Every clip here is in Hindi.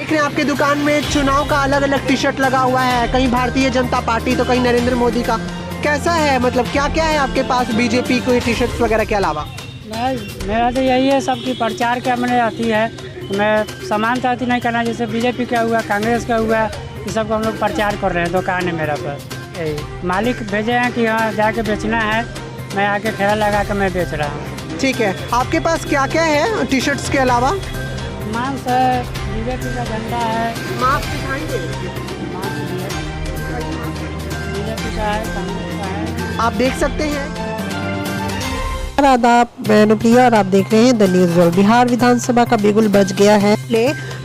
देख रहे हैं आपके दुकान में चुनाव का अलग अलग टी शर्ट लगा हुआ है, कहीं भारतीय जनता पार्टी तो कहीं नरेंद्र मोदी का। कैसा है, मतलब क्या क्या है आपके पास बीजेपी को टी शर्ट्स वगैरह के अलावा? मेरा तो यही है, सबकी प्रचार क्या मैंने आती है, मैं समानता आती नहीं करना, जैसे बीजेपी का हुआ, कांग्रेस का हुआ, ये सब को हम लोग प्रचार कर रहे हैं। दुकान है मेरा पर, यही मालिक भेजे हैं कि हाँ जाके बेचना है, मैं आके ठेला लगा कर मैं बेच रहा हूँ। ठीक है, आपके पास क्या क्या है टी शर्ट्स के अलावा? मांस है, बीजेपी का झंडा है, मास्क दिखाएंगे? बीजेपी का है, कांग्रेस का है, आप देख सकते हैं। आदाब, मैं अनुप्रिया और आप देख रहे हैं द न्यूज़ वर्ल्ड। बिहार विधानसभा का बिगुल बज गया है।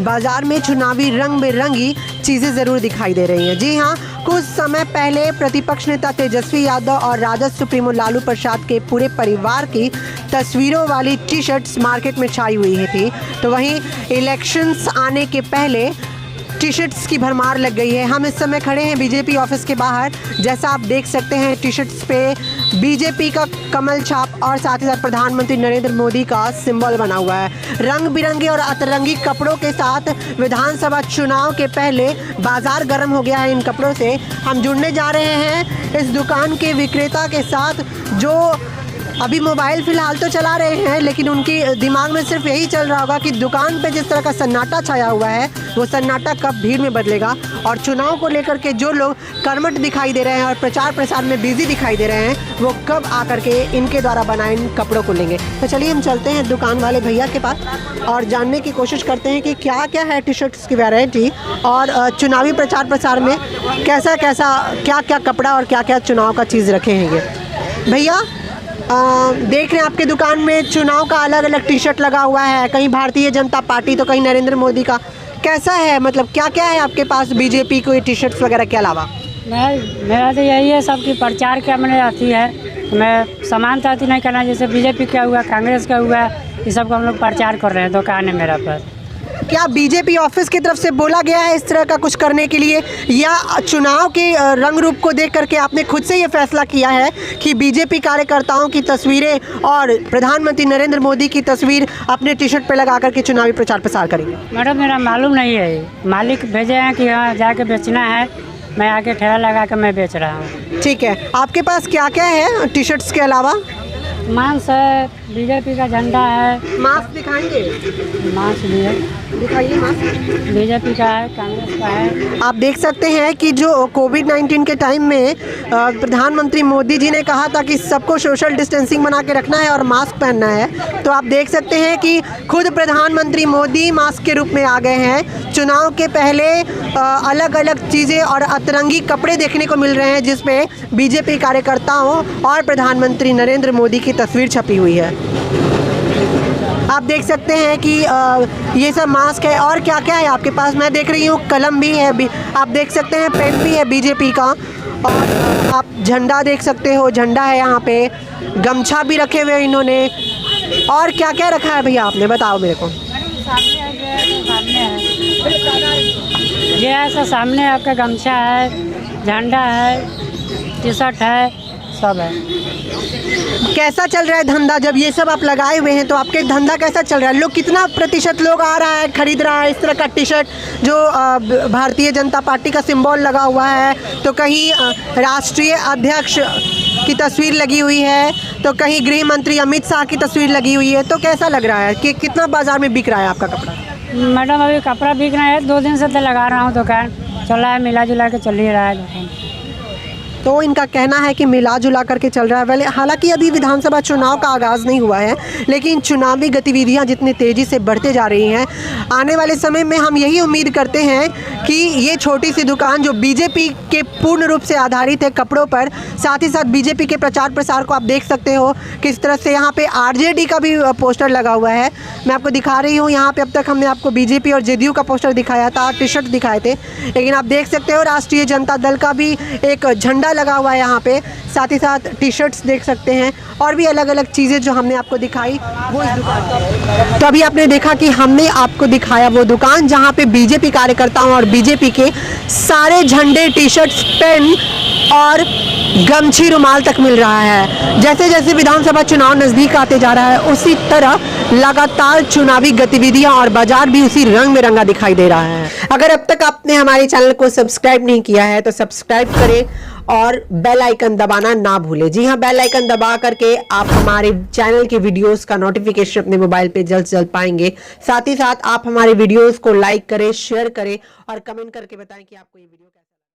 बाजार में चुनावी रंग बिरंगी चीजें जरूर दिखाई दे रही हैं। जी हाँ, कुछ समय पहले प्रतिपक्ष नेता तेजस्वी यादव और राजद सुप्रीमो लालू प्रसाद के पूरे परिवार की तस्वीरों वाली टी शर्ट्स मार्केट में छाई हुई थी, तो वहीं इलेक्शंस आने के पहले टी शर्ट्स की भरमार लग गई है। हम इस समय खड़े हैं बीजेपी ऑफिस के बाहर। जैसा आप देख सकते हैं टी शर्ट्स पे बीजेपी का कमल छाप और साथ ही साथ प्रधानमंत्री नरेंद्र मोदी का सिंबल बना हुआ है। रंग बिरंगे और अतरंगी कपड़ों के साथ विधानसभा चुनाव के पहले बाजार गर्म हो गया है इन कपड़ों से। हम जुड़ने जा रहे हैं इस दुकान के विक्रेता के साथ, जो अभी मोबाइल फ़िलहाल तो चला रहे हैं, लेकिन उनके दिमाग में सिर्फ यही चल रहा होगा कि दुकान पे जिस तरह का सन्नाटा छाया हुआ है, वो सन्नाटा कब भीड़ में बदलेगा और चुनाव को लेकर के जो लोग कर्मठ दिखाई दे रहे हैं और प्रचार प्रसार में बिजी दिखाई दे रहे हैं, वो कब आकर के इनके द्वारा बनाए इन कपड़ों को लेंगे। तो चलिए हम चलते हैं दुकान वाले भैया के पास और जानने की कोशिश करते हैं कि क्या क्या है टी शर्ट्स की वैरायटी और चुनावी प्रचार प्रसार में कैसा कैसा क्या क्या कपड़ा और क्या क्या चुनाव का चीज़ रखे हैं ये। भैया देख रहे हैं आपके दुकान में चुनाव का अलग अलग टी शर्ट लगा हुआ है, कहीं भारतीय जनता पार्टी तो कहीं नरेंद्र मोदी का। कैसा है, मतलब क्या क्या है आपके पास बीजेपी को टी शर्ट्स वगैरह के अलावा? मेरा तो यही है, सबकी प्रचार क्या मैंने आती है, मैं समानता आती नहीं करना, जैसे बीजेपी का हुआ, कांग्रेस का हुआ, ये सब को हम लोग प्रचार कर रहे हैं। दुकान है मेरा पर। क्या बीजेपी ऑफिस की तरफ से बोला गया है इस तरह का कुछ करने के लिए, या चुनाव के रंग रूप को देख करके आपने खुद से ये फैसला किया है कि बीजेपी कार्यकर्ताओं की तस्वीरें और प्रधानमंत्री नरेंद्र मोदी की तस्वीर अपने टी शर्ट पर लगा करके चुनावी प्रचार प्रसार करेंगे? मैडम मेरा मालूम नहीं है, मालिक भेजे हैं कि हाँ जाके बेचना है, मैं आके ठेला लगा कर मैं बेच रहा हूँ। ठीक है, आपके पास क्या क्या है टी शर्ट्स के अलावा? मांस है, बीजेपी का झंडा है, मास्क दिखाएंगे? मांस भी है, दिखाइए मास्क। बीजेपी का है, कांग्रेस का है। आप देख सकते हैं कि जो कोविड-19 के टाइम में प्रधानमंत्री मोदी जी ने कहा था कि सबको सोशल डिस्टेंसिंग बना के रखना है और मास्क पहनना है, तो आप देख सकते हैं कि खुद प्रधानमंत्री मोदी मास्क के रूप में आ गए हैं। चुनाव के पहले अलग अलग चीज़ें और अतरंगी कपड़े देखने को मिल रहे हैं, जिसमें बीजेपी कार्यकर्ताओं और प्रधानमंत्री नरेंद्र मोदी की तस्वीर छपी हुई है। आप देख सकते हैं कि ये सब मास्क है और क्या क्या है आपके पास। मैं देख रही हूँ कलम भी है, आप देख सकते हैं पेन भी है बीजेपी का, और आप झंडा देख सकते हो, झंडा है यहाँ पे, गमछा भी रखे हुए इन्होंने। और क्या क्या रखा है भैया आपने, बताओ मेरे को। ये ऐसा सामने आपका गमछा है, झंडा है, टी शर्ट है, सब है। कैसा चल रहा है धंधा, जब ये सब आप लगाए हुए हैं तो आपके धंधा कैसा चल रहा है? लोग कितना प्रतिशत लोग आ रहा है, खरीद रहा है इस तरह का टी शर्ट जो भारतीय जनता पार्टी का सिंबल लगा हुआ है, तो कहीं राष्ट्रीय अध्यक्ष की तस्वीर लगी हुई है, तो कहीं गृह मंत्री अमित शाह की तस्वीर लगी हुई है, तो कैसा लग रहा है कि कितना बाजार में बिक रहा है आपका कपड़ा? मैडम अभी कपड़ा बिक रहा है, 2 दिन से तो लगा रहा हूँ, दुकान चल रहा है, मिला जुला के चल ही रहा है दुकान। तो इनका कहना है कि मिला जुला करके चल रहा है। हालांकि अभी विधानसभा चुनाव का आगाज़ नहीं हुआ है, लेकिन चुनावी गतिविधियां जितनी तेज़ी से बढ़ते जा रही हैं, आने वाले समय में हम यही उम्मीद करते हैं कि ये छोटी सी दुकान जो बीजेपी के पूर्ण रूप से आधारित है कपड़ों पर, साथ ही साथ बीजेपी के प्रचार प्रसार को आप देख सकते हो किस तरह से यहाँ पे आरजेडी का भी पोस्टर लगा हुआ है। मैं आपको दिखा रही हूँ, यहाँ पे अब तक हमने आपको बीजेपी और जेडीयू का पोस्टर दिखाया था, टी शर्ट दिखाए थे, लेकिन आप देख सकते हो राष्ट्रीय जनता दल का भी एक झंडा लगा हुआ है यहाँ पे, साथ ही साथ टी शर्ट्स देख सकते हैं और भी अलग अलग चीज़ें जो हमने आपको दिखाई वो इस दुकान। तो अभी आपने देखा कि हमने आपको दिखाया वो दुकान जहाँ पे बीजेपी कार्यकर्ताओं और बीजेपी के सारे झंडे, टी शर्ट्स, पेन और गमछी रुमाल तक मिल रहा है। जैसे जैसे विधानसभा चुनाव नजदीक आते जा रहा है उसी तरह लगातार चुनावी गतिविधियां और बाजार भी उसी रंग में रंगा दिखाई दे रहा है। अगर अब तक आपने हमारे चैनल को सब्सक्राइब नहीं किया है तो सब्सक्राइब करें और बेल आइकन दबाना ना भूलें। जी हाँ, बेल आइकन दबा करके आप हमारे चैनल के वीडियोस का नोटिफिकेशन अपने मोबाइल पे जल्द से जल्द पाएंगे। साथ ही साथ आप हमारे वीडियोस को लाइक करें, शेयर करें और कमेंट करके बताएं कि आपको ये वीडियो कैसा